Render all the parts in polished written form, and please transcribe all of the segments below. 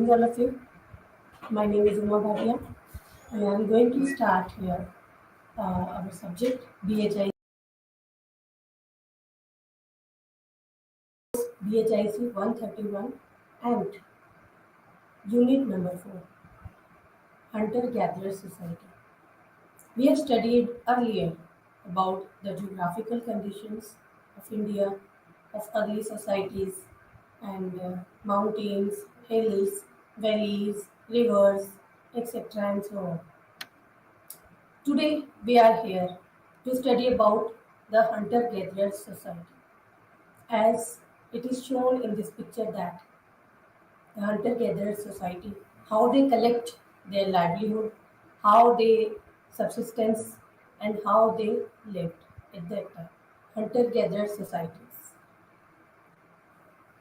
Greetings, all of you. My name is Bhatia. I am going to start here our subject BHIC 131 and unit number 4, Hunter Gatherer Society. We have studied earlier about the geographical conditions of India, of early societies, and mountains, hills, valleys, rivers, etc. and so on. Today we are here to study about the hunter-gatherer society. As it is shown in this picture that the hunter-gatherer society, how they collect their livelihood, how they subsistence and how they lived at that time. Hunter-gatherer societies.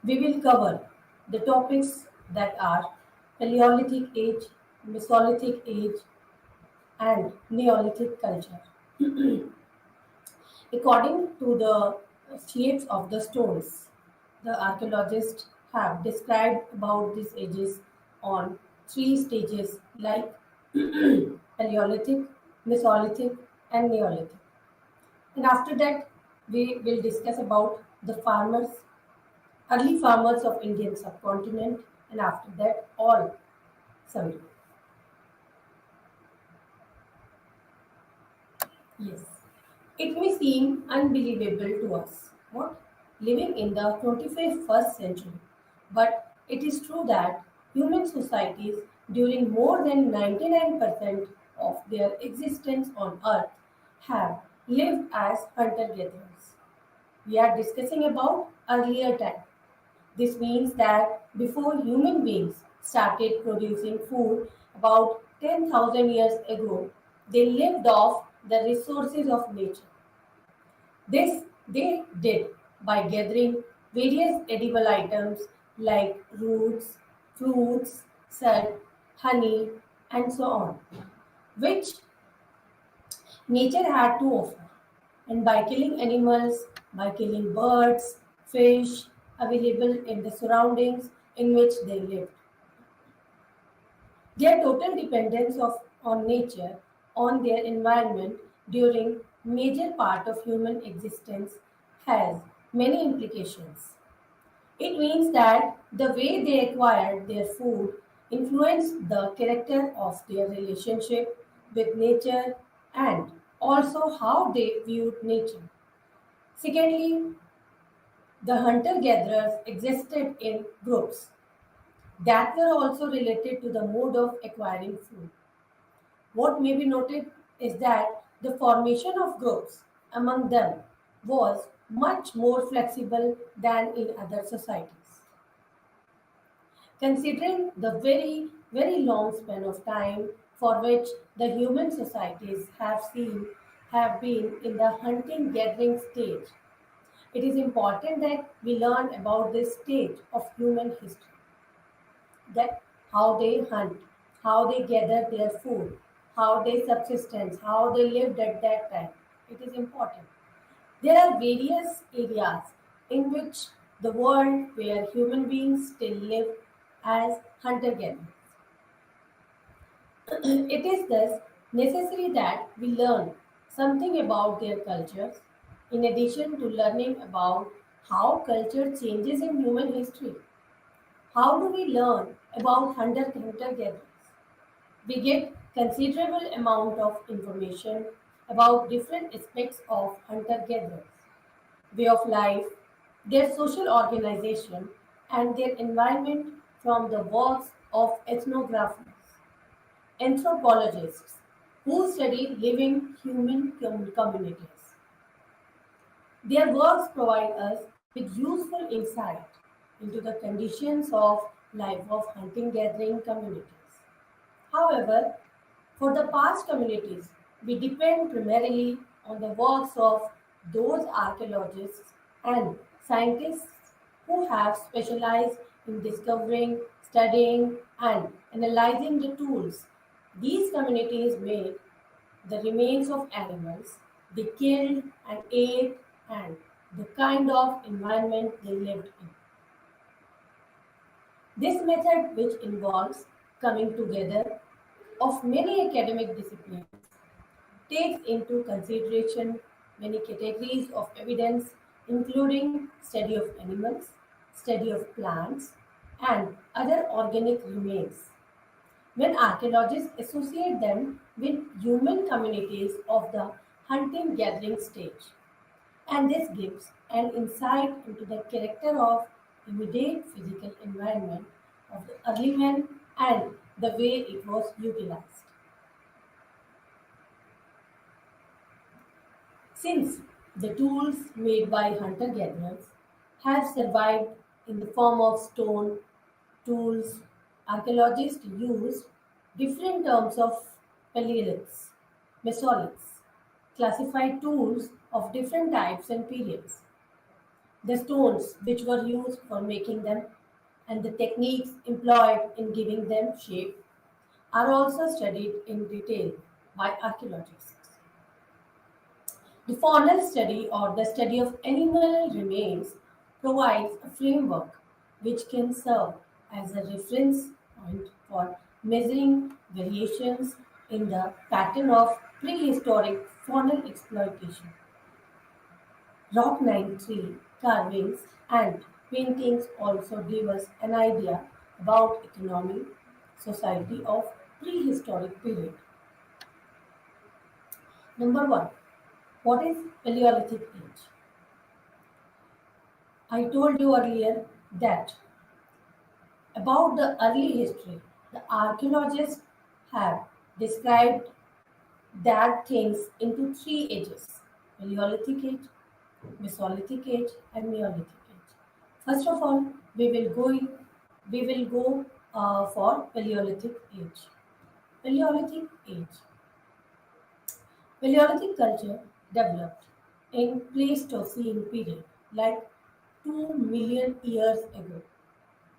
We will cover the topics that are Paleolithic age, Mesolithic age and Neolithic culture. According to the shapes of the stones, the archaeologists have described about these ages on three stages like Paleolithic, Mesolithic, and Neolithic. And after that, we will discuss about the farmers, early farmers of Indian subcontinent, and after that, all summary. Yes. It may seem unbelievable to us, what? Living in the 21st century. But it is true that human societies during more than 99% of their existence on earth have lived as hunter-gatherers. We are discussing about earlier time. This means that before human beings started producing food about 10,000 years ago, they lived off the resources of nature. This they did by gathering various edible items like roots, fruits, salt, honey, and so on, which nature had to offer. And by killing animals, by killing birds, fish available in the surroundings in which they lived. Their total dependence on nature, on their environment during major part of human existence has many implications. It means that the way they acquired their food influenced the character of their relationship with nature and also how they viewed nature. Secondly, the hunter gatherers existed in groups that were also related to the mode of acquiring food. What may be noted is that the formation of groups among them was much more flexible than in other societies. Considering the very long span of time for which the human societies have been in the hunting gathering stage, it is important that we learn about this stage of human history, that how they hunt, how they gather their food, how they subsistence, how they lived at that time. It is important. There are various areas in which the world where human beings still live as hunter gatherers. It is thus necessary that we learn something about their cultures in addition to learning about how culture changes in human history. How do we learn about hunter gatherers? We get considerable amount of information about different aspects of hunter gatherers, way of life, their social organization, and their environment from the works of ethnographers, anthropologists who study living human communities. Their works provide us with useful insight into the conditions of life of hunting gathering communities. However, for the past communities, we depend primarily on the works of those archaeologists and scientists who have specialized in discovering, studying, and analyzing the tools these communities made, the remains of animals they killed and ate, and the kind of environment they lived in. This method, which involves coming together of many academic disciplines, takes into consideration many categories of evidence, including study of animals, study of plants, and other organic remains. When archaeologists associate them with human communities of the hunting gathering stage, and this gives an insight into the character of immediate physical environment of the early man and the way it was utilized. Since the tools made by hunter gatherers have survived in the form of stone tools, archaeologists use different terms of Paleoliths, Mesoliths, classified tools of different types and periods. The stones which were used for making them and the techniques employed in giving them shape are also studied in detail by archaeologists. The faunal study or the study of animal remains provides a framework which can serve as a reference point for measuring variations in the pattern of prehistoric faunal exploitation. Rock 93 carvings and paintings also give us an idea about economy, society of prehistoric period. Number one, what is Paleolithic age? I told you earlier that about the early history, the archaeologists have described that things into three ages: Paleolithic age, Mesolithic age, and Neolithic age. First of all, we will go for Paleolithic age. Paleolithic age. Paleolithic culture developed in Pleistocene period, like 2 million years ago,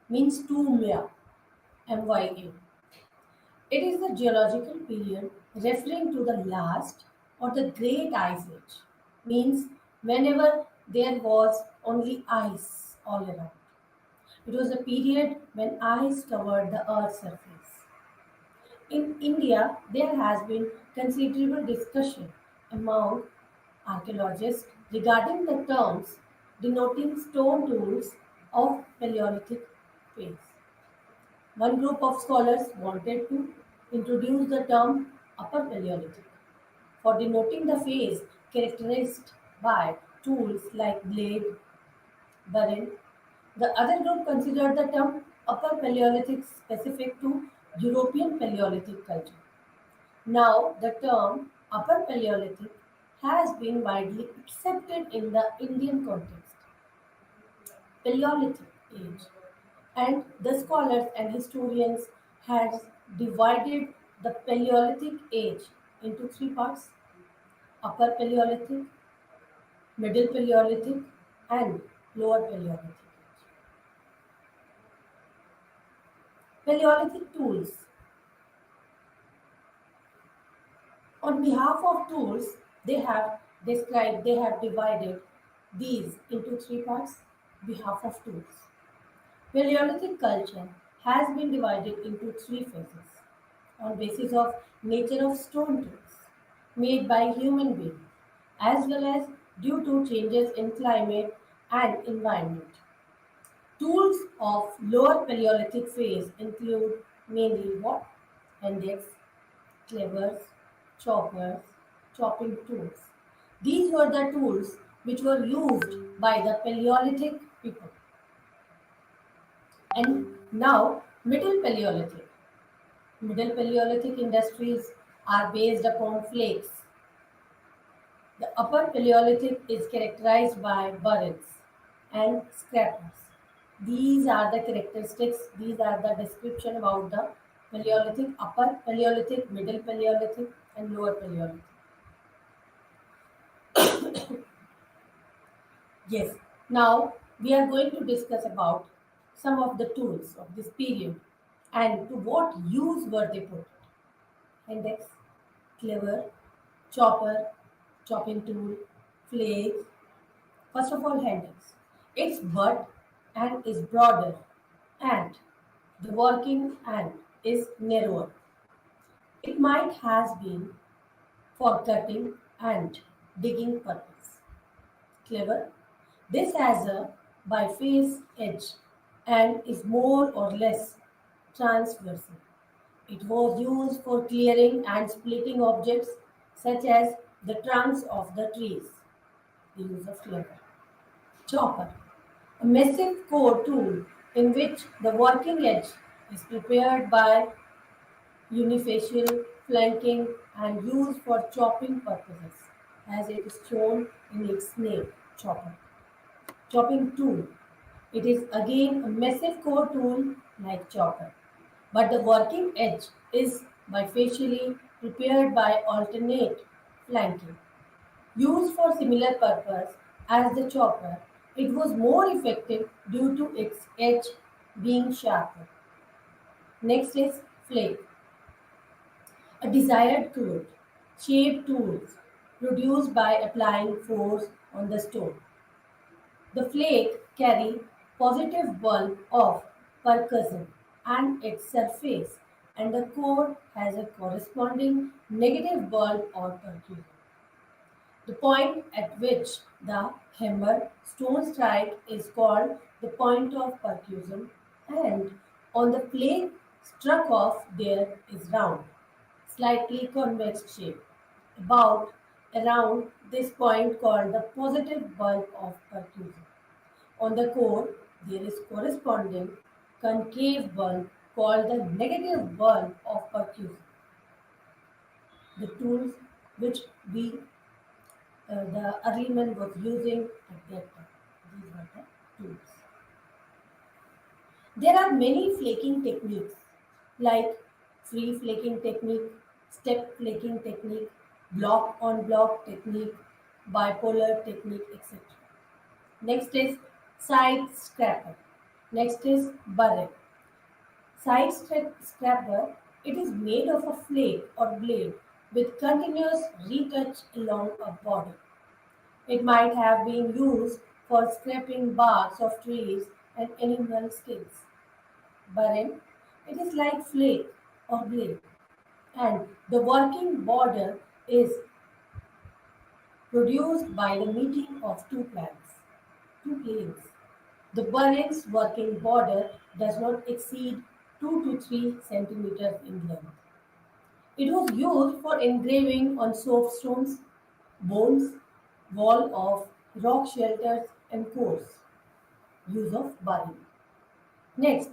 means 2 mya, MYA. It is the geological period referring to the last or the great ice age, means whenever there was only ice all around. It was a period when ice covered the earth's surface. In India, there has been considerable discussion among archaeologists regarding the terms denoting stone tools of Paleolithic phase. One group of scholars wanted to introduce the term Upper Paleolithic for denoting the phase characterized by tools like blade, burren. The other group considered the term Upper Paleolithic specific to European Paleolithic culture. Now, the term Upper Paleolithic has been widely accepted in the Indian context. Paleolithic age, and the scholars and historians has divided the Paleolithic age into three parts: Upper Paleolithic, Middle Paleolithic, and Lower Paleolithic. Paleolithic tools. On behalf of tools, they have divided these into three parts: behalf of tools. Paleolithic culture has been divided into three phases on basis of nature of stone tools made by human beings as well as due to changes in climate and environment. Tools of lower Paleolithic phase include mainly what? Index, clevers, choppers, chopping tools. These were the tools which were used by the Paleolithic people. And now, Middle Paleolithic. Middle Paleolithic industries are based upon flakes. The Upper Paleolithic is characterized by burrens and scrapers. These are the characteristics, these are the description about the Paleolithic, Upper Paleolithic, Middle Paleolithic, and Lower Paleolithic. Yes, now we are going to discuss about some of the tools of this period and to what use were they put. Index, clever, chopper, chopping tool, flake. First of all, index. Its butt and is broader and The working ant is narrower. It might has been for cutting and digging purpose. Clever. This has a biface edge and is more or less transversal. It was used for clearing and splitting objects such as the trunks of the trees. The use of clever. Chopper. A massive core tool in which the working edge is prepared by unifacial flanking and used for chopping purposes, as it is shown in its name, chopper. Chopping tool. It is again a massive core tool like chopper, but the working edge is bifacially prepared by alternate flanking. Used for similar purpose as the chopper, it was more effective due to its edge being sharper. Next is flake, a desired crude, shaped tools produced by applying force on the stone. The flake carry positive bulk of percussion and its surface, and the core has a corresponding negative bulk or percussion. The point at which the hammer stone strike is called the point of percussion, and on the flake struck off there is round, slightly convex shape. About around this point called the positive bulk of percussion. On the core, there is corresponding concave bulk called the negative bulk of percussion. The tools which the early man was using at that time. These were the tools. There are many flaking techniques like free flaking technique, step flaking technique, block on block technique, bipolar technique, etc. Next is side scraper. Next is burring. Scraper, it is made of a flake or blade with continuous retouch along a border. It might have been used for scraping barks of trees and animal skins. Burren, it is like flake or blade, and the working border is produced by the meeting of two planes. The Burren's working border does not exceed 2 to 3 centimeters in length. It was used for engraving on soapstones, bones, wall of rock shelters, and cores. Use of burying. Next,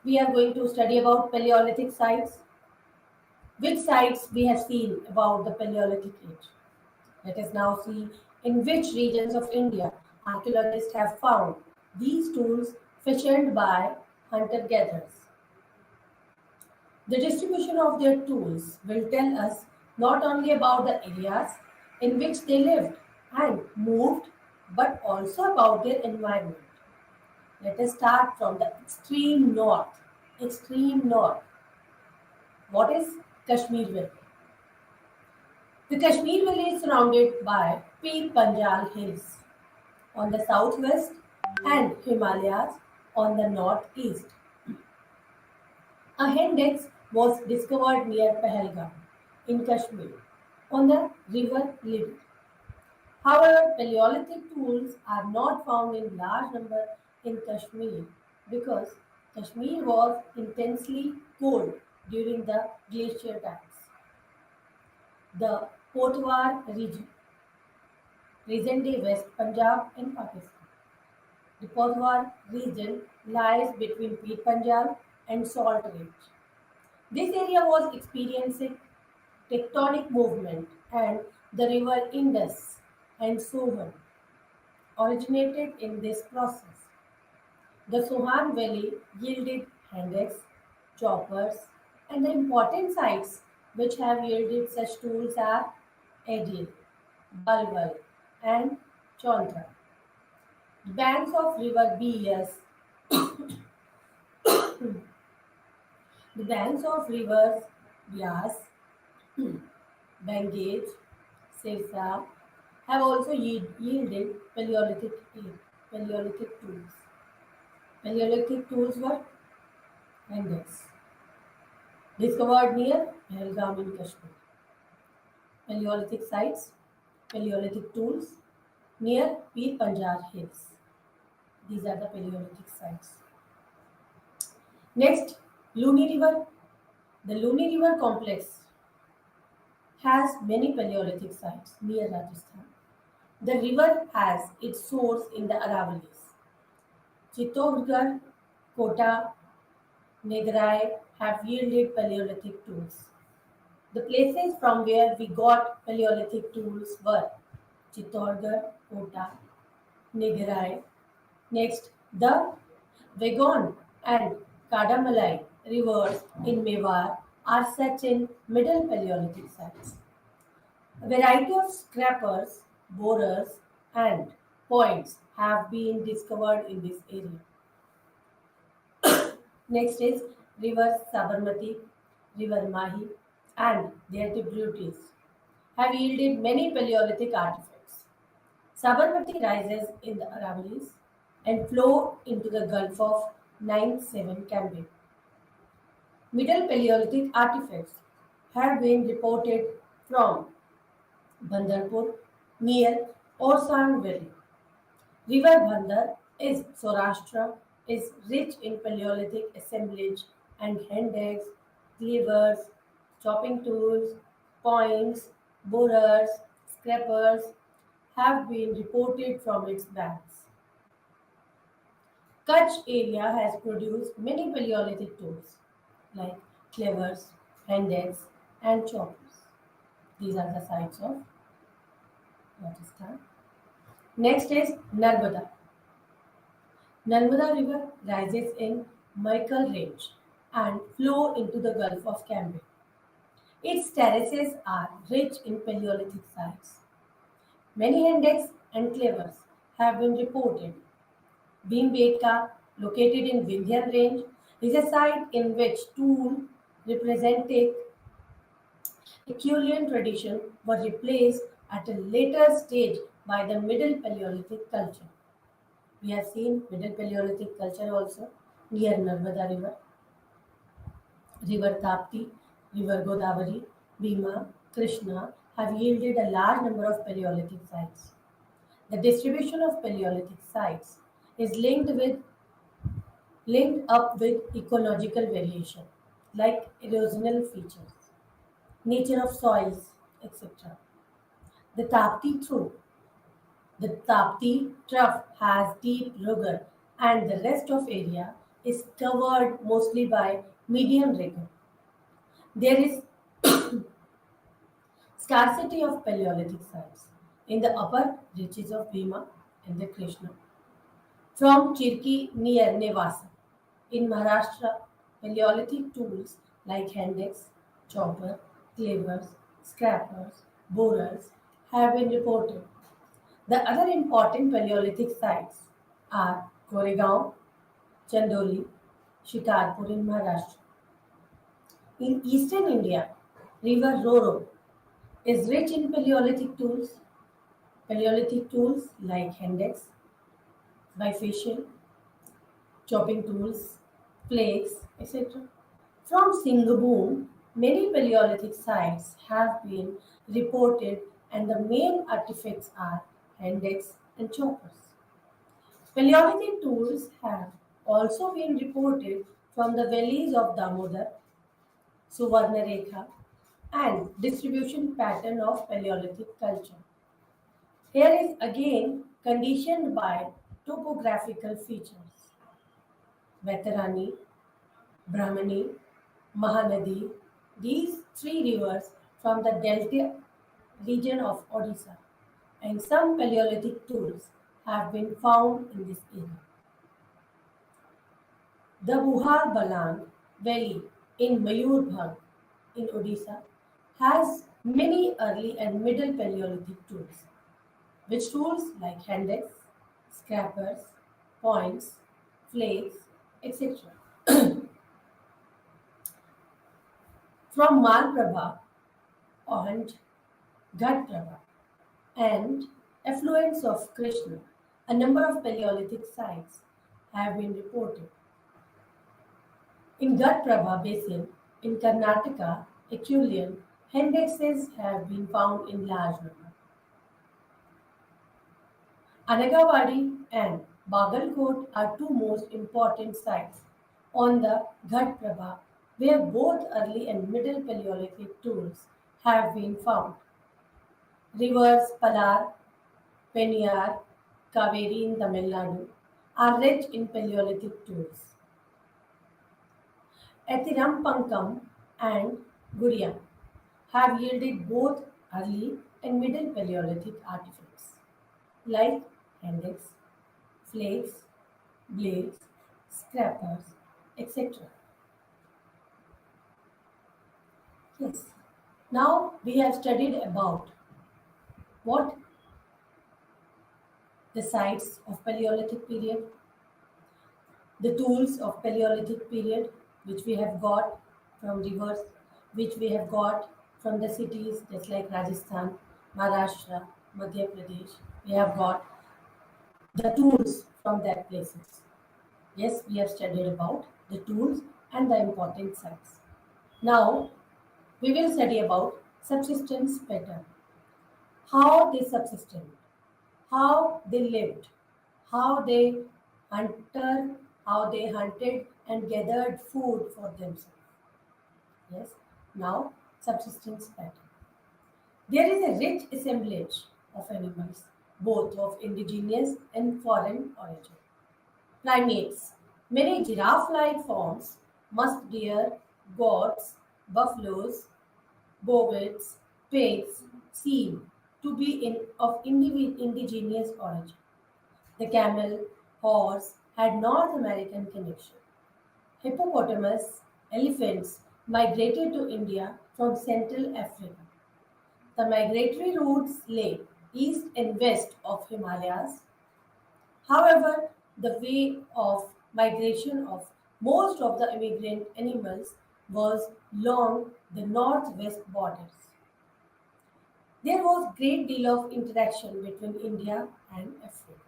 we are going to study about Paleolithic sites. Which sites we have seen about the Paleolithic age? Let us now see in which regions of India archaeologists have found these tools fashioned by hunter-gatherers. The distribution of their tools will tell us not only about the areas in which they lived and moved, but also about their environment. Let us start from the extreme north. Extreme north. What is Kashmir? The Kashmir Valley is surrounded by Pir Panjal Hills on the southwest and Himalayas on the northeast. A index was discovered near Pahalgam in Kashmir on the river Lidi. However, Paleolithic tools are not found in large number in Kashmir because Kashmir was intensely cold during the glacier times. The Potwar region, present-day West Punjab in Pakistan. The Potwar region lies between Pir Panjal and Salt Range. This area was experiencing tectonic movement, and the river Indus and Sohan originated in this process. The Sohan Valley yielded handeks, choppers, and the important sites which have yielded such tools are Adil, Balwal, and Chontra. The banks of river Bias, the banks of rivers Bias, Bangage, Sirsa have also yielded Paleolithic tools. Paleolithic tools were Index. Discovered near Pahalgam in Kashmir. Paleolithic sites, Paleolithic tools near Pir Panjar Hills. These are the Paleolithic sites. Next, Luni River. The Luni River complex has many Paleolithic sites near Rajasthan. The river has its source in the Aravallis. Chittorgarh, Kota, Negrai have yielded Paleolithic tools. The places from where we got Paleolithic tools were Chittorgarh, Kota, Negrai. Next, the Wagon and Kadamalai rivers in Mewar are such in Middle Paleolithic sites. A variety of scrapers, borers, and points have been discovered in this area. Next is River Sabarmati, River Mahi, and their tributaries have yielded many Paleolithic artifacts. Sabarmati rises in the Aravallis and flow into the Gulf of 9-7 Cambay. Middle Paleolithic artifacts have been reported from Bandarpur near Orsang Valley. River Bandar is Saurashtra is rich in Paleolithic assemblage and hand axe, cleavers, chopping tools, points, borers, scrapers have been reported from its banks. Kutch area has produced many Paleolithic tools like cleavers, hand axe, and choppers. These are the sites of Rajasthan. Next is Narmada. Narmada River rises in Michael Range and flow into the Gulf of Cambay. Its terraces are rich in Paleolithic sites. Many index and clavers have been reported. Bhimbetka, located in Vindhyan Range, is a site in which tools representing Herculean tradition were replaced at a later stage by the Middle Paleolithic culture. We have seen Middle Paleolithic culture also near Narmada River, River Tapti, River Godavari, Bhima, Krishna have yielded a large number of Paleolithic sites. The distribution of Paleolithic sites is linked up with ecological variation like erosional features, nature of soils, etc. The Tapti through The Tapti trough has deep rugged and the rest of area is covered mostly by medium rigor. There is scarcity of Paleolithic sites in the upper reaches of Bhima and the Krishna. From Chirki near Nevasa in Maharashtra, Paleolithic tools like hand axe, chopper, cleavers, scrapers, borers have been reported. The other important Paleolithic sites are Goregaon, Chandoli, Shikarpur in Maharashtra. In eastern India, river Roro is rich in Paleolithic tools like hand axe, bifacial, chopping tools, flakes, etc. From Singabum, many Paleolithic sites have been reported and the main artifacts are hand axe and choppers. Paleolithic tools have also been reported from the valleys of Damodar, Suvarnarekha, and distribution pattern of Paleolithic culture. Here is again conditioned by topographical features. Vetarani, Brahmani, Mahanadi, these three rivers from the delta region of Odisha, and some Paleolithic tools have been found in this area. The Buhar Balang Valley in Mayurbhanj in Odisha has many early and middle Paleolithic tools, which tools like hand axe, scrapers, points, flakes, etc. From Malprabha and Ghatprabha and affluents of Krishna, a number of Paleolithic sites have been reported. In Ghataprabha Basin in Karnataka, Acheulean hendexes have been found in large number. Anagawadi and Bagalkot are two most important sites on the Ghataprabha where both early and middle Paleolithic tools have been found. Rivers Palar, Peniyar, Kaveri in Tamil Nadu are rich in Paleolithic tools. Ethirampankam and Guriam have yielded both early and middle Paleolithic artifacts like index, flakes, blades, scrapers, etc. Yes. Now we have studied about what the sites of Paleolithic period, the tools of Paleolithic period, which we have got from rivers, which we have got from the cities just like Rajasthan, Maharashtra, Madhya Pradesh. We have got the tools from that places. Yes, we have studied about the tools and the important sites. Now we will study about subsistence pattern, how they subsisted, how they lived, how they hunter, how they hunted and gathered food for themselves. Yes. Now subsistence pattern. There is a rich assemblage of animals, both of indigenous and foreign origin. Primates. Many giraffe-like forms, musk deer, goats, buffaloes, bovines, pigs seem to be of indigenous origin. The camel, horse had North American connection. Hippopotamus, elephants migrated to India from Central Africa. The migratory routes lay east and west of Himalayas. However, the way of migration of most of the immigrant animals was along the northwest borders. There was great deal of interaction between India and Africa.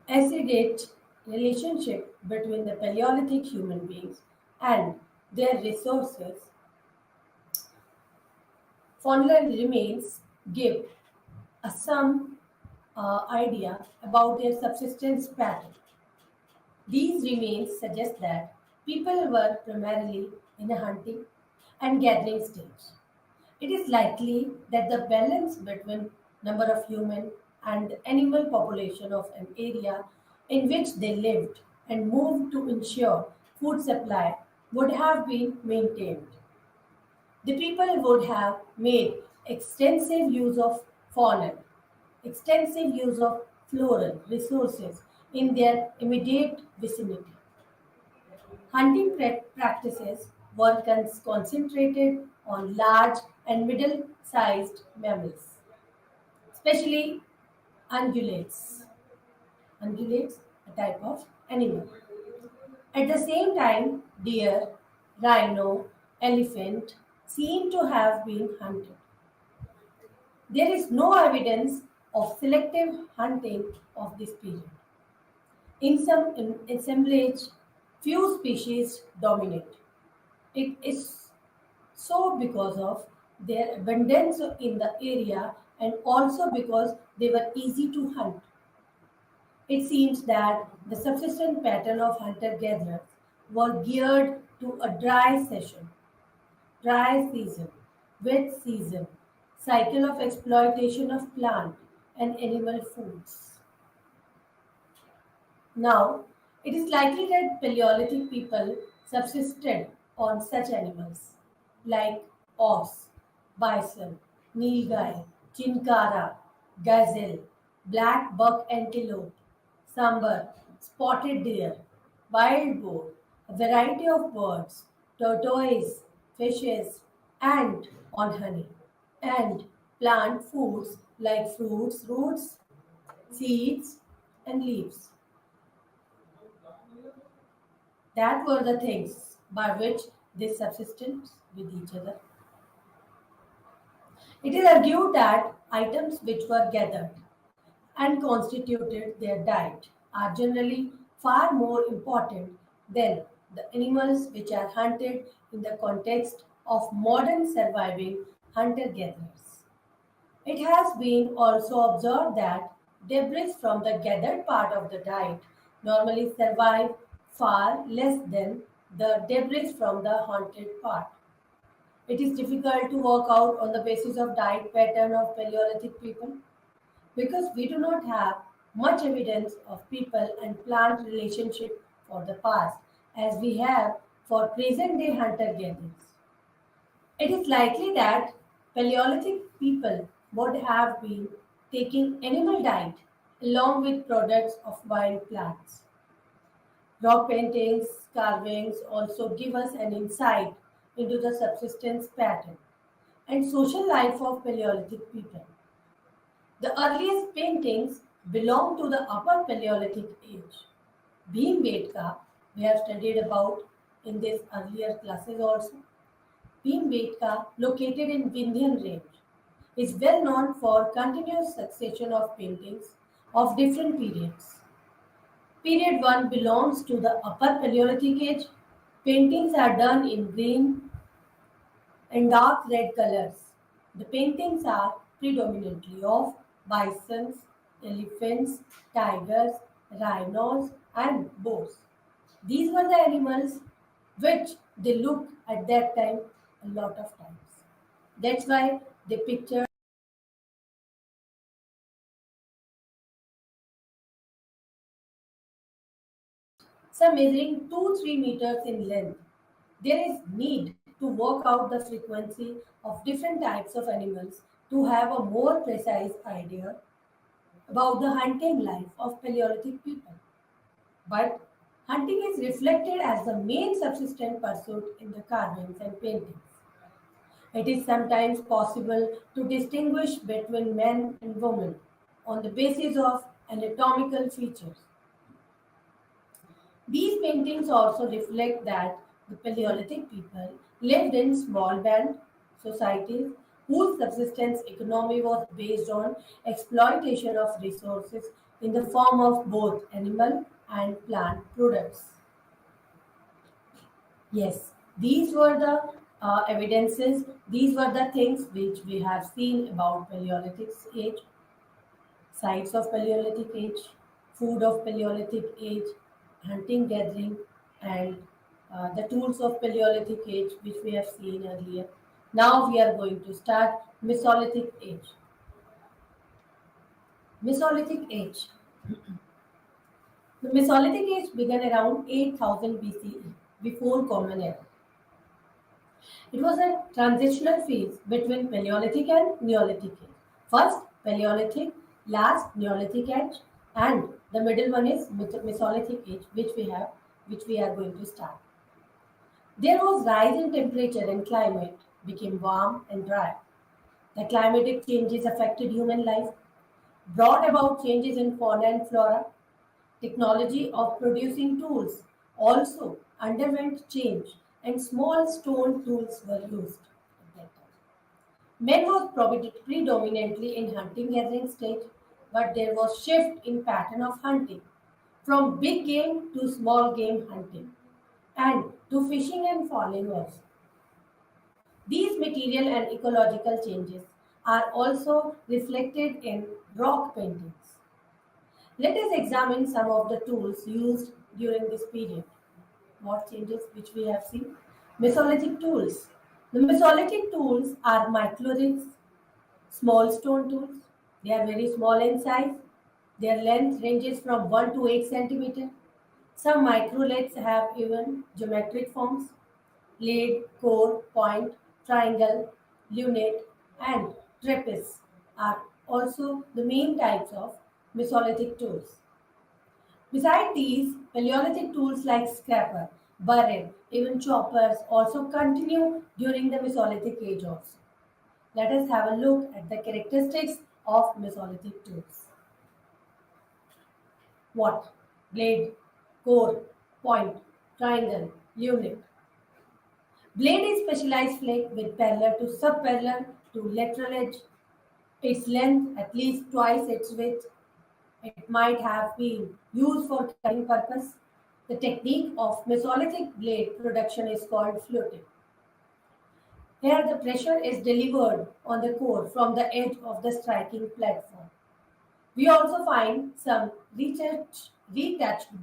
Aggregate relationship between the Paleolithic human beings and their resources, fossil remains give some idea about their subsistence pattern. These remains suggest that people were primarily in a hunting and gathering stage. It is likely that the balance between number of human and animal population of an area in which they lived and moved to ensure food supply would have been maintained. The people would have made extensive use of faunal, extensive use of floral resources in their immediate vicinity. Hunting practices were concentrated on large and middle sized mammals, especially ungulates. Ungulates, a type of animal. At the same time, deer, rhino, elephant seem to have been hunted. There is no evidence of selective hunting of this period. In some assemblage, few species dominate. It is so because of their abundance in the area and also because they were easy to hunt. It seems that the subsistence pattern of hunter-gatherers were geared to a dry season, wet season, cycle of exploitation of plant and animal foods. Now, it is likely that Paleolithic people subsisted on such animals like ox, bison, nilgai, chinkara, gazelle, black buck antelope, sambar, spotted deer, wild boar, a variety of birds, tortoise, fishes, and on honey, and plant foods like fruits, roots, seeds, and leaves. That were the things by which they subsisted with each other. It is argued that items which were gathered and constituted their diet are generally far more important than the animals which are hunted in the context of modern surviving hunter gatherers. It has been also observed that debris from the gathered part of the diet normally survive far less than the debris from the hunted part. It is difficult to work out on the basis of diet pattern of Paleolithic people because we do not have much evidence of people and plant relationship for the past as we have for present day hunter gatherers. It is likely that Paleolithic people would have been taking animal diet along with products of wild plants. Rock paintings, carvings also give us an insight into the subsistence pattern and social life of Paleolithic people. The earliest paintings belong to the Upper Paleolithic age. Bhimbetka, we have studied about in these earlier classes also. Bhimbetka, located in Vindhyan range, is well known for continuous succession of paintings of different periods. Period 1 belongs to the Upper Paleolithic age. Paintings are done in green and dark red colors. The paintings are predominantly of bisons, elephants, tigers, rhinos, and boars. These were the animals which they looked at that time a lot of times. That's why they pictured some measuring 2-3 meters in length. There is need to work out the frequency of different types of animals to have a more precise idea about the hunting life of Paleolithic people. But hunting is reflected as the main subsistence pursuit in the carvings and paintings. It is sometimes possible to distinguish between men and women on the basis of anatomical features. These paintings also reflect that the Paleolithic people lived in small band societies whose subsistence economy was based on exploitation of resources in the form of both animal and plant products. Yes, these were the evidences, these were the things which we have seen about Paleolithic age, sites of Paleolithic age, food of Paleolithic age, hunting, gathering, and the tools of Paleolithic age, which we have seen earlier. Now we are going to start Mesolithic age. Mesolithic age. The Mesolithic age began around 8000 BCE, before Common Era. It was a transitional phase between Paleolithic and Neolithic age. First Paleolithic, last Neolithic age, and the middle one is Mesolithic age, which we are going to start. There was rise in temperature and climate became warm and dry. The climatic changes affected human life, brought about changes in fauna and flora. Technology of producing tools also underwent change and small stone tools were used at that time. Men was predominantly in hunting gathering stage, but there was shift in pattern of hunting from big game to small game hunting and to fishing and fowling also. These material and ecological changes are also reflected in rock paintings. Let us examine some of the tools used during this period. What changes which we have seen? Mesolithic tools. The Mesolithic tools are microliths, small stone tools. They are very small in size. Their length ranges from 1 to 8 centimeter. Some microliths have even geometric forms. Blade, core, point, triangle, lunate, and trapeze are also the main types of Mesolithic tools. Besides these, Paleolithic tools like scraper, burren, even choppers also continue during the Mesolithic age also. Let us have a look at the characteristics of Mesolithic tools. What? Blade, core, point, triangle, unit. Blade is specialized flake with parallel to subparallel to lateral edge. Its length at least twice its width. It might have been used for cutting purpose. The technique of Mesolithic blade production is called fluting. Here the pressure is delivered on the core from the edge of the striking platform. We also find some retouched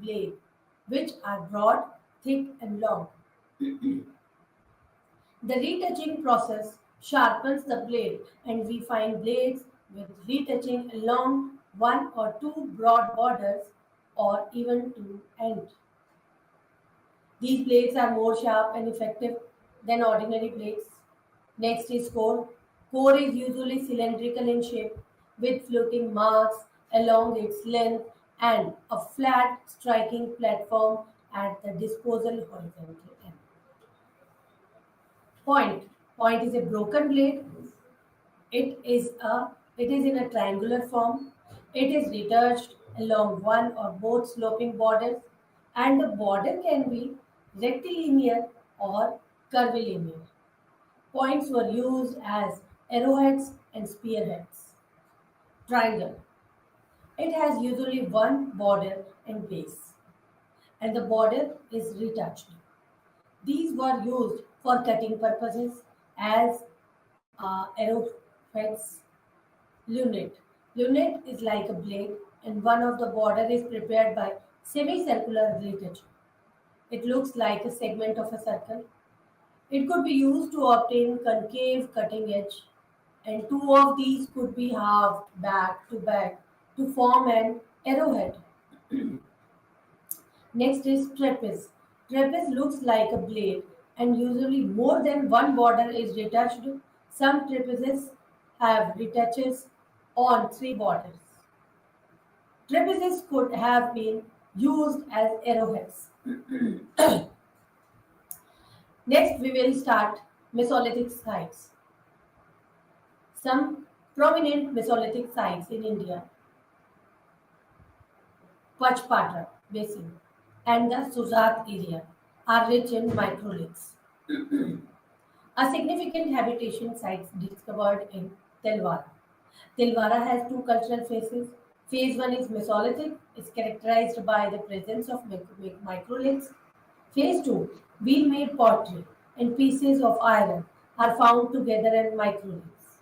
blades, which are broad, thick, and long. The retouching process sharpens the blade, and we find blades with retouching along one or two broad borders or even two ends. These blades are more sharp and effective than ordinary blades. Next is core. Core is usually cylindrical in shape with floating marks along its length and a flat striking platform at the disposal horizontal end. Point. Point is a broken blade. It is a it is in a triangular form. It is retouched along one or both sloping borders, and the border can be rectilinear or curvilinear. Points were used as arrowheads and spearheads. Triangle. It has usually one border and base, and the border is retouched. These were used for cutting purposes as arrowheads. Lunate. Lunate is like a blade, and one of the border is prepared by semicircular retouching. It looks like a segment of a circle. It could be used to obtain concave cutting edge, and two of these could be halved back to form an arrowhead. Next is trapeze. Trapeze looks like a blade, and usually more than one border is retouched. Some trapezes have retouches on three borders. Trapezes could have been used as arrowheads. Next, we will start Mesolithic sites. Some prominent Mesolithic sites in India: Pachpatra Basin and the Suzat area are rich in microliths. A significant habitation site discovered in Telwara. Tilwara has two cultural phases. Phase 1 is Mesolithic, is characterized by the presence of microliths. Phase 2, wheel made pottery and pieces of iron are found together in microliths,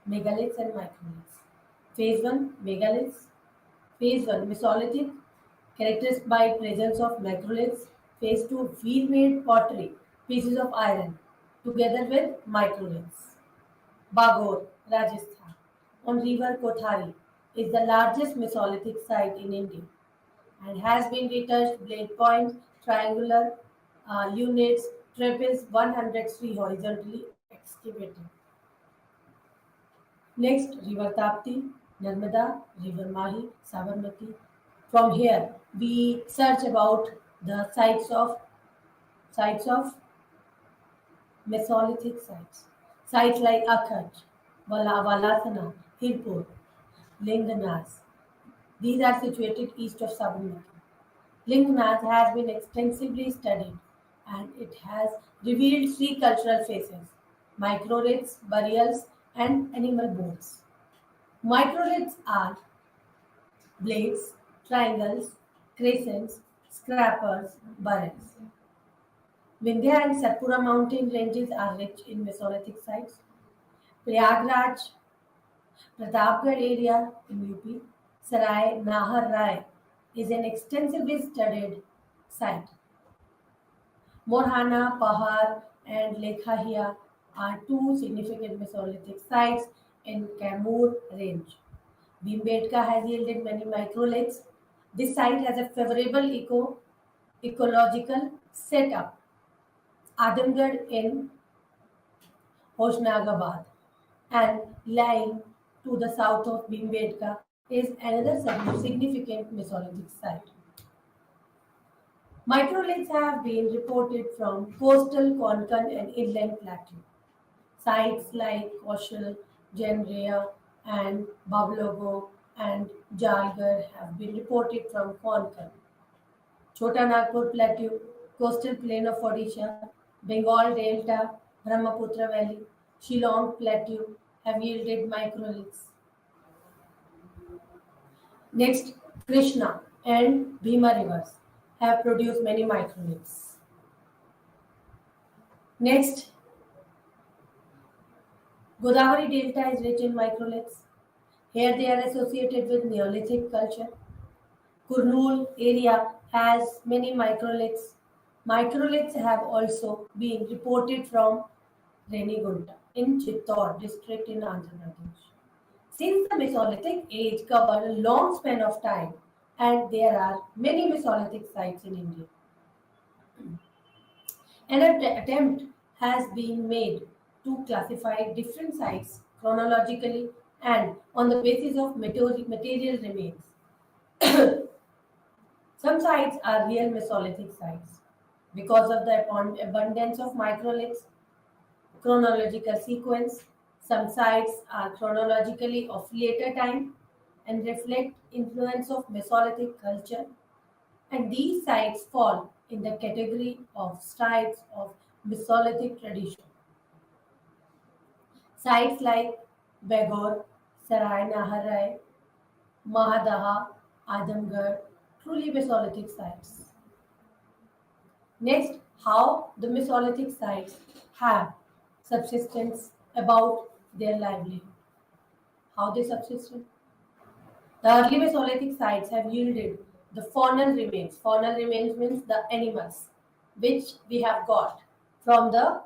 megaliths and microliths. Phase 1, megaliths. Phase 1, Mesolithic, characterized by presence of microliths. Phase 2, wheel made pottery, pieces of iron together with microliths. Bagor, Rajasthan, on river Kothari, is the largest Mesolithic site in India and has been retouched blade points, triangular lunates, trapeze 103 horizontally excavated. Next, river Tapti, Narmada, river Mahi, Sabarmati. From here, we search about the sites of Mesolithic sites. Sites like Akhat, Valasana, Hirpur, Linganath. These are situated east of Sabarmati. Linganath has been extensively studied and it has revealed three cultural phases: microliths, burials, and animal bones. Microliths are blades, triangles, crescents, scrapers, burials. Vindhya and Satpura mountain ranges are rich in Mesolithic sites. Prayagraj, Pratapgarh area in UP, Sarai Nahar Rai is an extensively studied site. Morhana, Pahar, and Lekhahia are two significant Mesolithic sites in Kamur range. Bhimbetka has yielded many microliths. This site has a favorable ecological setup. Adamgarh in Hoshnagabad and lying to the south of Bhimbetka is another significant Mesolithic site. Microliths have been reported from coastal Konkan and inland plateau. Sites like Kaushal, Janrea, and Bablogo and Jalgar have been reported from Konkan. Chota Nagpur Plateau, coastal plain of Odisha, Bengal Delta, Brahmaputra Valley, Shillong Plateau have yielded microliths. Next, Krishna and Bhima rivers have produced many microliths. Next, Godavari Delta is rich in microliths. Here they are associated with Neolithic culture. Kurnool area has many microliths. Microliths have also been reported from Renigunta in Chittor district in Andhra Pradesh. Since the Mesolithic age covered a long span of time, and there are many Mesolithic sites in India, an attempt has been made to classify different sites chronologically and on the basis of material remains. Some sites are real Mesolithic sites. Because of the abundance of microliths, chronological sequence, some sites are chronologically of later time and reflect influence of Mesolithic culture, and these sites fall in the category of sites of Mesolithic tradition. Sites like Begor, Sarai Naharai, Mahadaha, Adamgarh, truly Mesolithic sites. Next, how the Mesolithic sites have subsistence about their livelihood. How they subsisted? The early Mesolithic sites have yielded the faunal remains. Faunal remains means the animals which we have got from the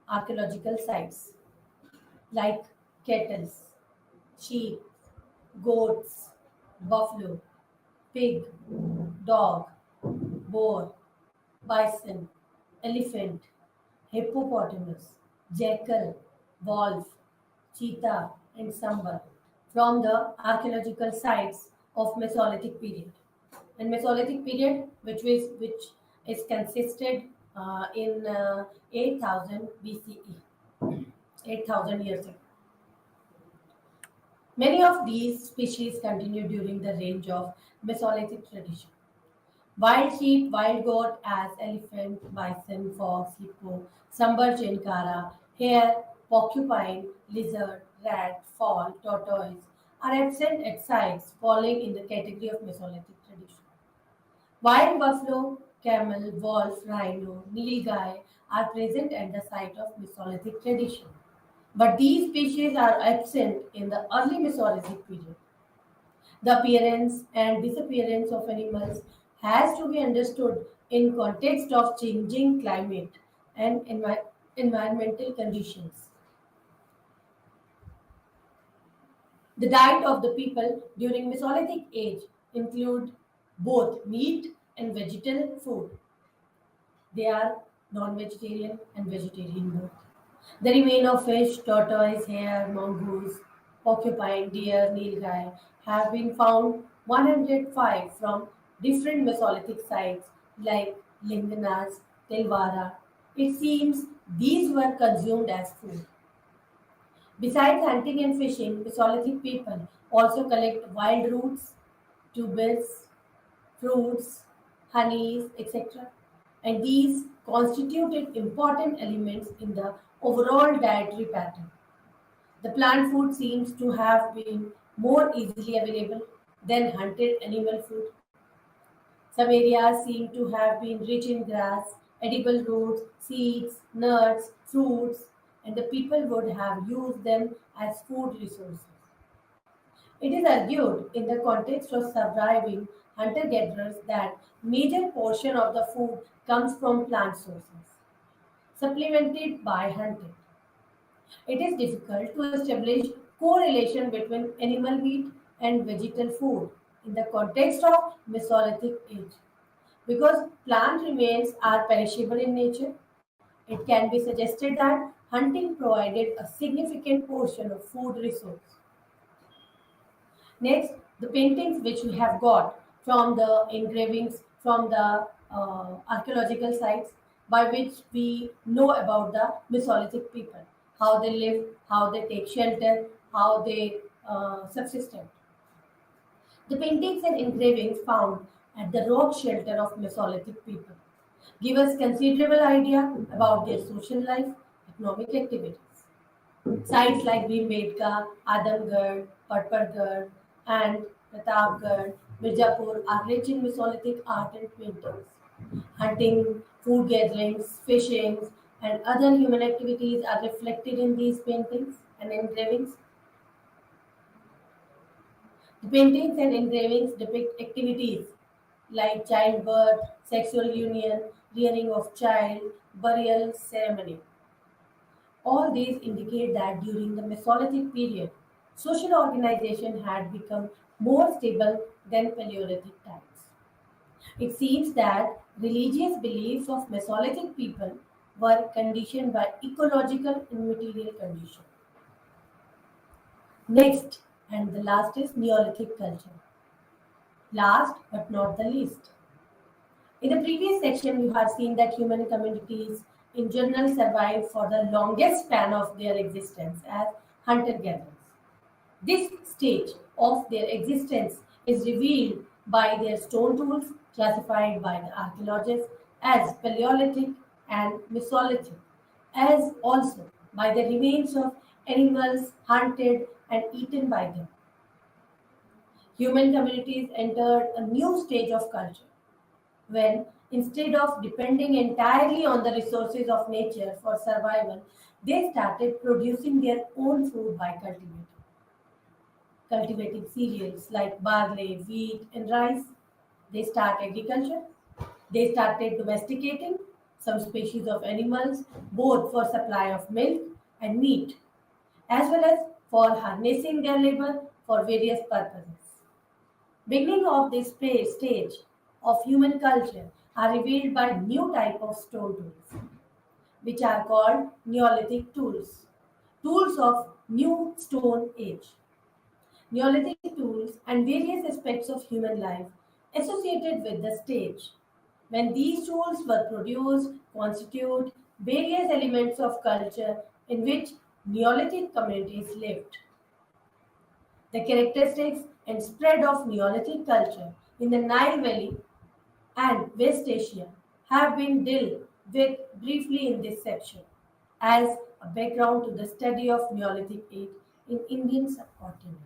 archaeological sites like kettles, sheep, goats, buffalo, pig, dog, boar, bison, elephant, hippopotamus, jackal, wolf, cheetah, and sambar from the archaeological sites of Mesolithic period. And Mesolithic period, which is consisted in 8000 BCE, 8000 years ago. Many of these species continue during the range of Mesolithic tradition. Wild sheep, wild goat as elephant, bison, fox, hippo, sambar chinkara, hare, porcupine, lizard, rat, fowl, tortoise are absent at sites falling in the category of Mesolithic tradition. Wild buffalo, camel, wolf, rhino, nilgai are present at the site of Mesolithic tradition. But these species are absent in the early Mesolithic period. The appearance and disappearance of animals has to be understood in context of changing climate and environmental conditions. The diet of the people during Mesolithic age include both meat and vegetable food. They are non-vegetarian and vegetarian both. The remain of fish, tortoise, hare, mongoose, porcupine, deer, nilgai have been found 105 from different Mesolithic sites like Linganas, Telvara. It seems these were consumed as food. Besides hunting and fishing, Mesolithic people also collect wild roots, tubers, fruits, honeys, etc. And these constituted important elements in the overall dietary pattern. The plant food seems to have been more easily available than hunted animal food. Some areas seem to have been rich in grass, edible roots, seeds, nuts, fruits, and the people would have used them as food resources. It is argued in the context of surviving hunter-gatherers that major portion of the food comes from plant sources, supplemented by hunting. It is difficult to establish correlation between animal meat and vegetal food in the context of Mesolithic age. Because plant remains are perishable in nature, it can be suggested that hunting provided a significant portion of food resource. Next, the paintings which we have got from the engravings from the archaeological sites by which we know about the Mesolithic people, how they live, how they take shelter, how they subsisted. The paintings and engravings found at the rock shelter of Mesolithic people give us considerable idea about their social life, economic activities. Sites like Bhimbetka, Adamgarh, Patpargarh, and Pratapgarh, Mirzapur are rich in Mesolithic art and paintings. Hunting, food gatherings, fishing, and other human activities are reflected in these paintings and engravings. The paintings and engravings depict activities like childbirth, sexual union, rearing of child, burial ceremony. All these indicate that during the Mesolithic period, social organization had become more stable than Paleolithic times. It seems that religious beliefs of Mesolithic people were conditioned by ecological and material conditions. Next, and the last is Neolithic culture. Last but not the least. In the previous section, you have seen that human communities in general survived for the longest span of their existence as hunter gatherers. This stage of their existence is revealed by their stone tools, classified by the archaeologists as Paleolithic and Mesolithic, as also by the remains of animals hunted and eaten by them. Human communities entered a new stage of culture when, instead of depending entirely on the resources of nature for survival, they started producing their own food by cultivating cereals like barley, wheat, and rice. They start agriculture. They started domesticating some species of animals, both for supply of milk and meat, as well as for harnessing their labor for various purposes. Beginning of this stage of human culture are revealed by new type of stone tools, which are called Neolithic tools, tools of new stone age. Neolithic tools and various aspects of human life associated with the stage. When these tools were produced, constitute various elements of culture in which Neolithic communities lived. The characteristics and spread of Neolithic culture in the Nile Valley and West Asia have been dealt with briefly in this section as a background to the study of Neolithic age in Indian subcontinent.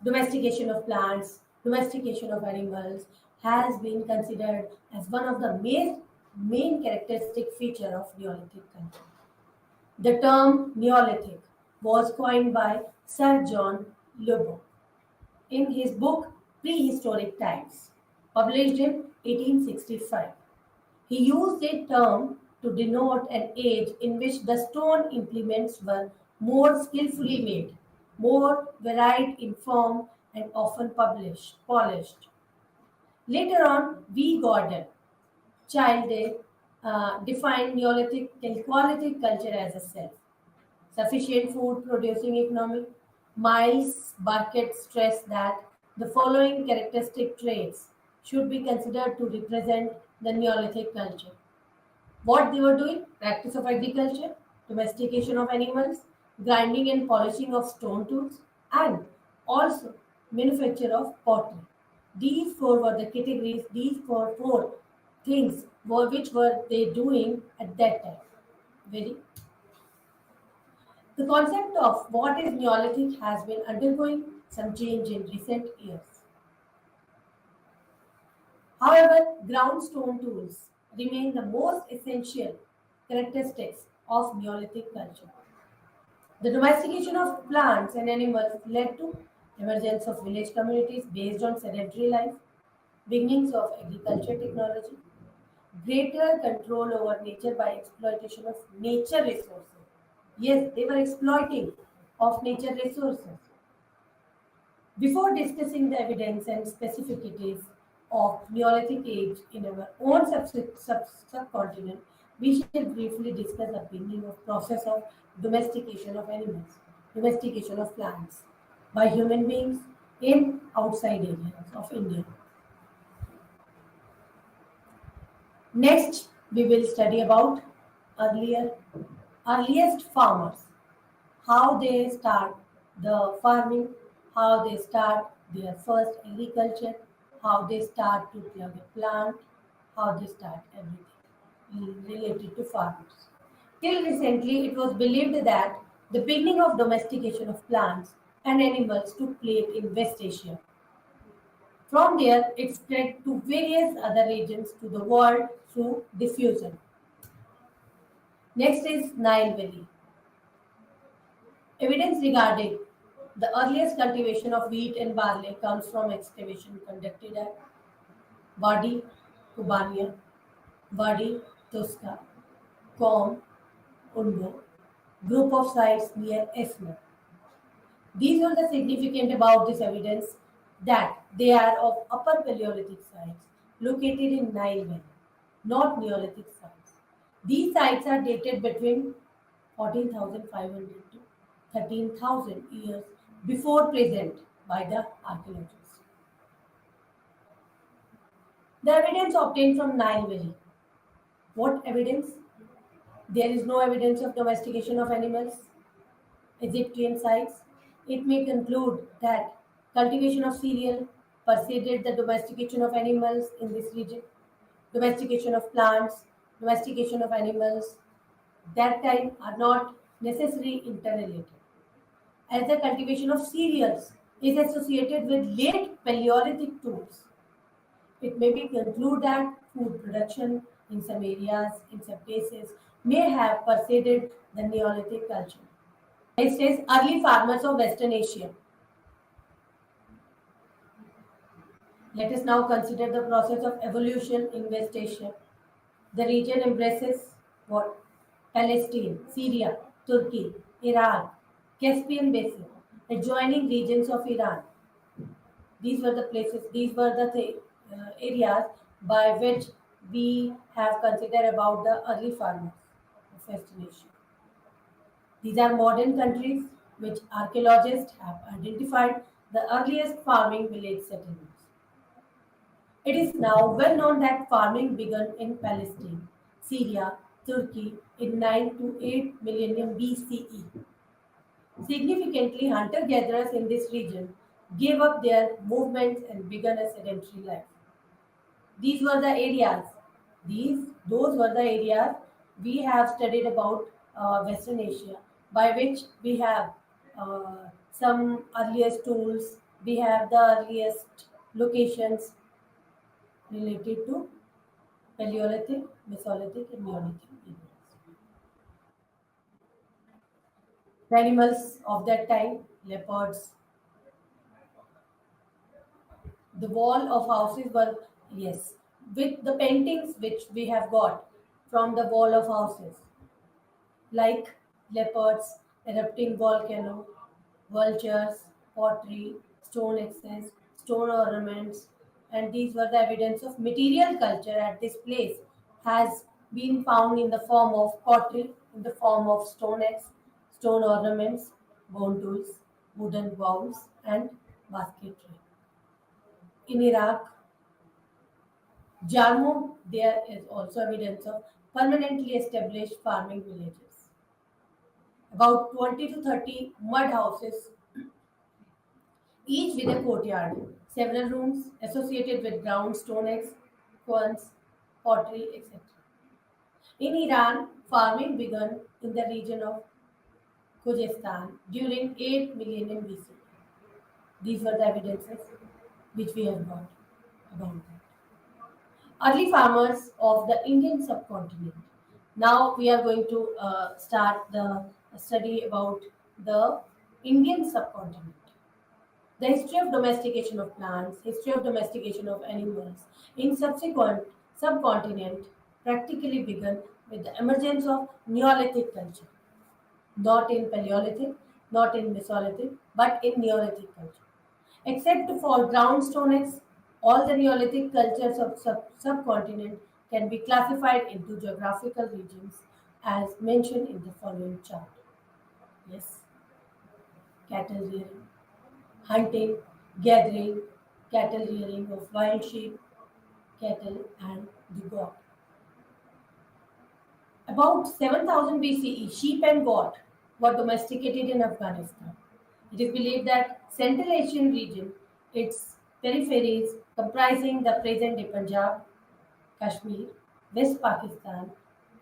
Domestication of plants, domestication of animals has been considered as one of the main characteristic feature of Neolithic culture. The term Neolithic was coined by Sir John Lubbock in his book Prehistoric Times, published in 1865. He used the term to denote an age in which the stone implements were more skillfully made, more varied in form, and often polished. Later on, V. Gordon Childe defined Neolithic culture as a self sufficient food producing economy. Miles Burkett stressed that the following characteristic traits should be considered to represent the Neolithic culture. What they were doing: practice of agriculture, domestication of animals, grinding and polishing of stone tools, and also manufacture of pottery. These four were the categories, these four things were which were they doing at that time. Very the concept of what is Neolithic has been undergoing some change in recent years. However, ground stone tools remain the most essential characteristics of Neolithic culture. The domestication of plants and animals led to emergence of village communities based on sedentary life, beginnings of agriculture technology, greater control over nature by exploitation of nature resources. Yes, they were exploiting of nature resources. Before discussing the evidence and specificities of Neolithic age in our own subcontinent, we shall briefly discuss the beginning of process of domestication of animals, domestication of plants by human beings in outside areas of India. Next, we will study about earlier earliest farmers, how they start the farming, how they start their first agriculture, how they start to plug a plant, how they start everything related to farmers. Till recently, it was believed that the beginning of domestication of plants and animals took place in West Asia. From there, it spread to various other regions to the world through diffusion. Next is Nile Valley. Evidence regarding the earliest cultivation of wheat and barley comes from excavation conducted at Wadi Kubania, Wadi Tuska, Qom, Undo, group of sites near Esna. These are the significant about this evidence that they are of Upper Paleolithic sites located in Nile Valley, not Neolithic sites. These sites are dated between 14,500 to 13,000 years before present by the archaeologists. The evidence obtained from Nile Valley. What evidence? There is no evidence of domestication of animals. Egyptian sites, it may conclude that cultivation of cereal preceded the domestication of animals in this region. Domestication of plants, domestication of animals, that time are not necessarily interrelated. As the cultivation of cereals is associated with late Paleolithic tools, it may be concluded that food production in some areas, in some cases, may have preceded the Neolithic culture. Next is early farmers of Western Asia. Let us now consider the process of evolution in West Asia. The region embraces what? Palestine, Syria, Turkey, Iraq, Caspian Basin, adjoining regions of Iran. These were the places, these were the areas by which we have considered about the early farmers of Western Asia. These are modern countries which archaeologists have identified the earliest farming village settlements. It is now well known that farming began in Palestine, Syria, Turkey in 9 to 8 millennium BCE. Significantly, hunter gatherers in this region gave up their movements and began a sedentary life. These were the areas, those were the areas we have studied about Western Asia, by which we have some earliest tools, we have the earliest locations related to Paleolithic, Mesolithic, and Neolithic periods. The animals of that time, leopards. The wall of houses were, yes, with the paintings which we have got from the wall of houses, like leopards, erupting volcano, vultures, pottery, stone access, stone ornaments, and these were the evidence of material culture at this place has been found in the form of pottery, in the form of stone axe, stone ornaments, bone tools, wooden bowls, and basketry. In Iraq, Jarmo, there is also evidence of permanently established farming villages. About 20 to 30 mud houses, each with a courtyard, several rooms associated with ground stone eggs, querns, pottery, etc. In Iran, farming began in the region of Khuzestan during 8 millennium BC. These were the evidences which we have got about that. Early farmers of the Indian subcontinent. Now we are going to start the study about the Indian subcontinent. The history of domestication of plants, history of domestication of animals in subsequent subcontinent practically began with the emergence of Neolithic culture, not in Paleolithic, not in Mesolithic, but in Neolithic culture. Except for ground stone eggs, all the Neolithic cultures of subcontinent can be classified into geographical regions as mentioned in the following chart. Yes, cattle rearing, hunting, gathering, cattle rearing of wild sheep, cattle, and the goat. About 7000 BCE, sheep and goat were domesticated in Afghanistan. It is believed that Central Asian region, its peripheries comprising the present-day Punjab, Kashmir, West Pakistan,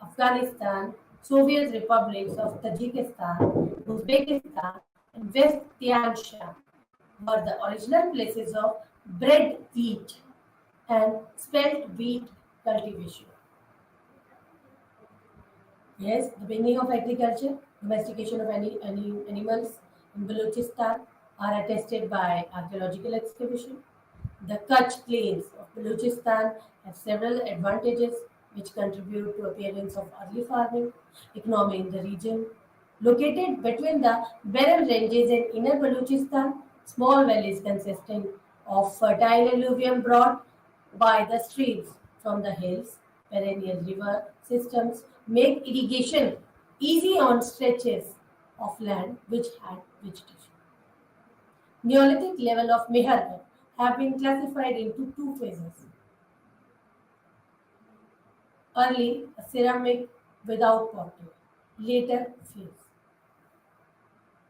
Afghanistan, Soviet republics of Tajikistan, Uzbekistan, and West Tian Shan were the original places of bread wheat and spelt wheat cultivation. Yes, the beginning of agriculture, domestication of any animals in Balochistan are attested by archaeological excavation. The Kutch plains of Balochistan have several advantages which contribute to appearance of early farming economy in the region. Located between the Beryl ranges in inner Balochistan, small valleys consisting of fertile alluvium brought by the streams from the hills, perennial river systems make irrigation easy on stretches of land which had vegetation. Neolithic level of Mehergarh have been classified into two phases. Early, a ceramic without pottery. Later phase.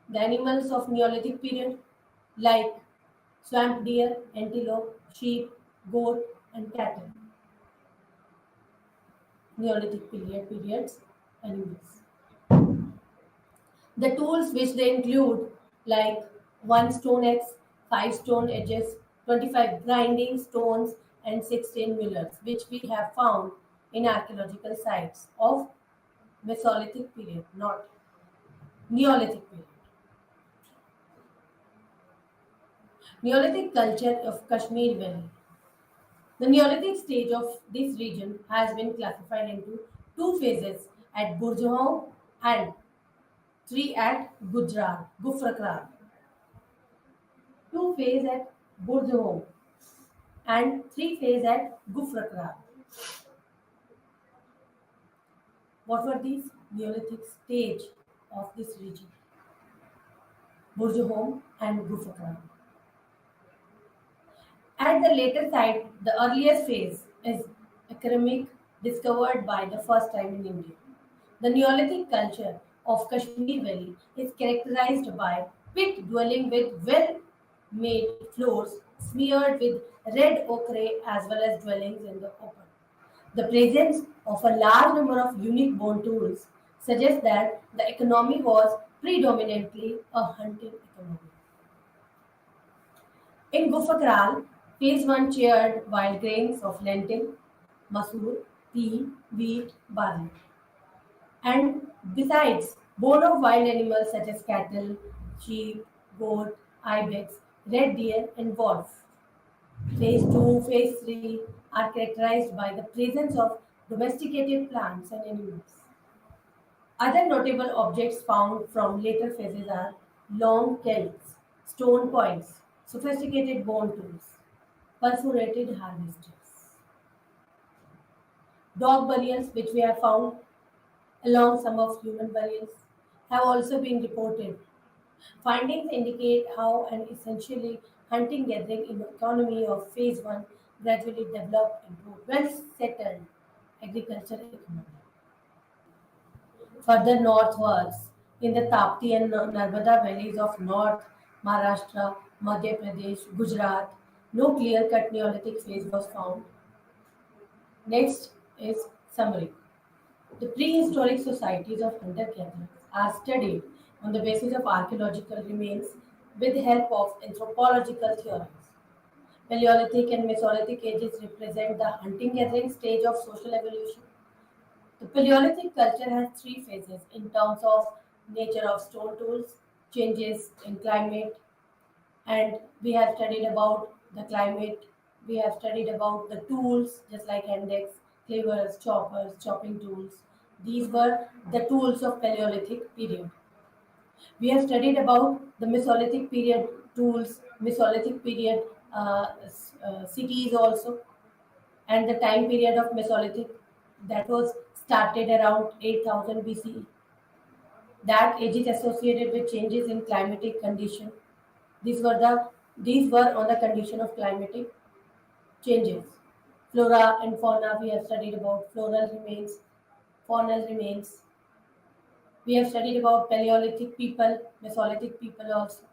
The animals of Neolithic period like swamp deer, antelope, sheep, goat and cattle. Neolithic periods animals. The tools which they include like one stone axe, five stone edges, 25 grinding stones, and 16 millers, which we have found in archaeological sites of Mesolithic period, not Neolithic period. Neolithic culture of Kashmir Valley. The Neolithic stage of this region has been classified into two phases at Burjahom and three at Gufrakran. Two phase at Burjahom and three phase at Gufrakran. What were these Neolithic stage of this region? Burjahom and Gufrakran. At the later site, the earliest phase is academic discovered by the first time in India. The Neolithic culture of Kashmir Valley is characterized by pit dwelling with well-made floors smeared with red ochre as well as dwellings in the open. The presence of a large number of unique bone tools suggests that the economy was predominantly a hunting economy. In Gufakral, phase 1 shared wild grains of lentil, masoor, pea, wheat, barley. And besides, bone of wild animals such as cattle, sheep, goat, ibex, red deer, and wolf. Phase 2, Phase 3 are characterized by the presence of domesticated plants and animals. Other notable objects found from later phases are long celts, stone points, sophisticated bone tools, perforated harvesters. Dog burials, which we have found along some of human burials, have also been reported. Findings indicate how an essentially hunting gathering economy of phase 1 gradually developed into a well settled agricultural economy. Further northwards, in the Tapti and Narmada valleys of North Maharashtra, Madhya Pradesh, Gujarat, no clear cut Neolithic phase was found. Next is summary. The prehistoric societies of hunter-gatherers are studied on the basis of archaeological remains with the help of anthropological theories. Paleolithic and Mesolithic ages represent the hunting-gathering stage of social evolution. The Paleolithic culture has three phases in terms of nature of stone tools, changes in climate, and we have studied about the climate. We have studied about the tools, just like index, cleavers, choppers, chopping tools. These were the tools of Paleolithic period. We have studied about the Mesolithic period tools, Mesolithic period cities also, and the time period of Mesolithic that was started around 8000 BCE. That age is associated with changes in climatic condition. These were on the condition of climatic changes. Flora and fauna we have studied about floral remains, faunal remains. We have studied about Paleolithic people, Mesolithic people also.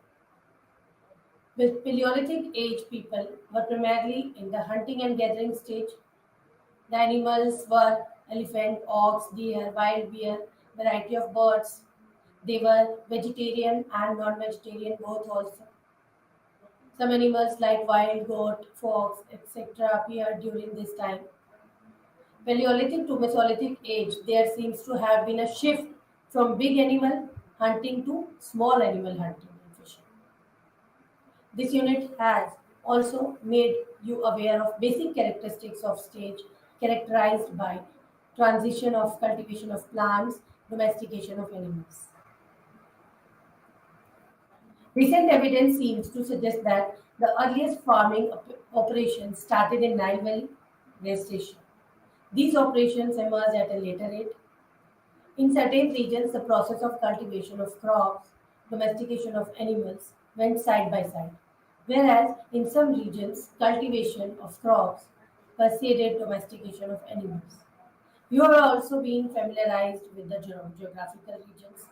With Paleolithic age people were primarily in the hunting and gathering stage. The animals were elephant, ox, deer, wild bear, variety of birds. They were vegetarian and non-vegetarian both also. Some animals like wild goat, fox, etc. appeared during this time. Paleolithic to Mesolithic age, there seems to have been a shift from big animal hunting to small animal hunting and fishing. This unit has also made you aware of basic characteristics of stage characterized by transition of cultivation of plants, domestication of animals. Recent evidence seems to suggest that the earliest farming operations started in Nile Valley, West Asia. These operations emerged at a later age. In certain regions, the process of cultivation of crops, domestication of animals went side by side, whereas in some regions, cultivation of crops preceded domestication of animals. You are also being familiarized with the geographical regions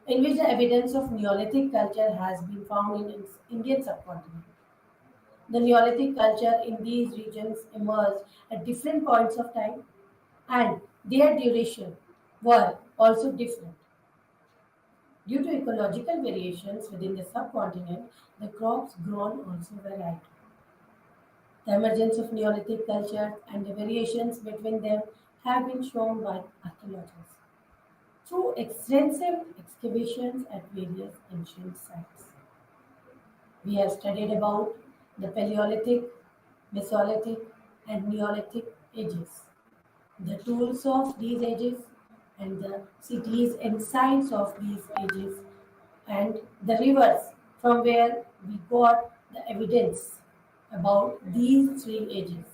in which the evidence of Neolithic culture has been found in Indian subcontinent. The Neolithic culture in these regions emerged at different points of time and their duration were also different. Due to ecological variations within the subcontinent, the crops grown also varied. The emergence of Neolithic culture and the variations between them have been shown by archaeologists through extensive excavations at various ancient sites. We have studied about the Paleolithic, Mesolithic, and Neolithic ages, the tools of these ages, and the cities and sites of these ages, and the rivers from where we got the evidence about these three ages.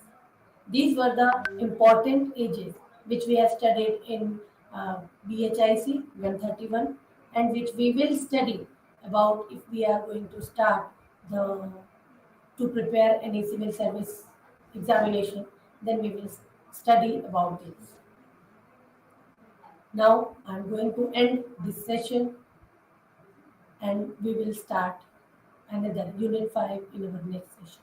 These were the important ages which we have studied in BHIC 131 and which we will study about if we are going to start the to prepare any civil service examination, then we will study about this. Now I'm going to end this session and we will start another unit 5 in our next session.